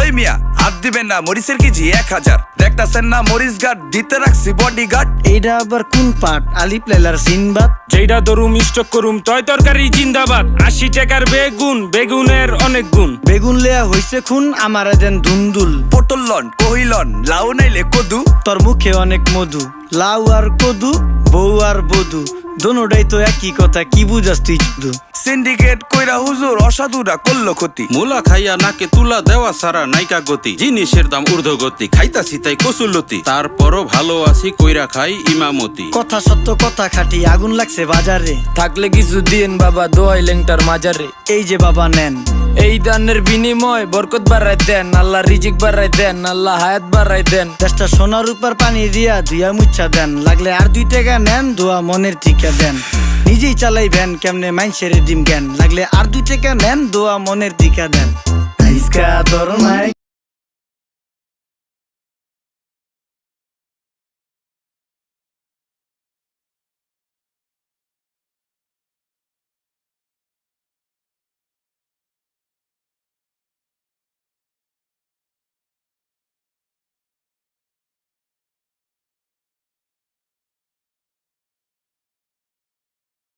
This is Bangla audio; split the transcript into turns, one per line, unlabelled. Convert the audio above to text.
ওই মিয়া হাত দিবেন না, মরিচের কেজি 1000। দেখতাছেন না মরিচ গার্ড দিতে রাখছি বডি গার্ড।
এইটা আবার কোন পাট? আলিপ লাইলার সিনবাদ।
যেইটা ধরুম স্টক করুম তয় তরকারি জিন্দাবাদ। 80 টাকার বেগুন, বেগুনের অনেক গুণ।
বেগুন লেয়া হইছে খুন, আমারে দেন ধুন্দুল।
পটল লন, কহিলন, লাউ নাইলে কদু।
তোর মুখে অনেক মধু, লাউ আর কদু, বউ আর বধু, দোনোটাই তো একই কথা, কি বুঝাস তুই শুধু?
সিন্ডিকেট কইরা হুজুর অসাধুরা করলো ক্ষতি।
মুলা খাইয়া নাকে তুলা দেওয়া সারা নাইকা গতি। জিনিসের দাম ঊর্ধ্বগতি, খাইতাছি তাই কসুলতি। তারপরও ভালো আছি কইরা খাই ইমামতি।
কথা সত্য কথা খাটি, আগুন লাগছে বাজারে।
থাকলে কিছু দিন বাবা, দোয়াই লেংটার মাজারে।
এই যে বাবা নেন,
এই দানের বিনিময় বরকত বাড়াই দেন, আল্লাহ রিজিক বাড়াই দেন, আল্লাহ হায়াত বাড়াই দেন।
দেশটা সোনার উপর পানি দিয়া ধুইয়া মুচ্ছা দেন। লাগলে আর 2 টাকা নেন, দোয়া মনের টিকা দেন। নিজেই চালাই ভ্যান, কেমনে মাইনসেরে দিম জ্ঞান। লাগলে আর 2 টাকা নেন, দোয়া মনের টিকা দেন। আইসকা তোর নাই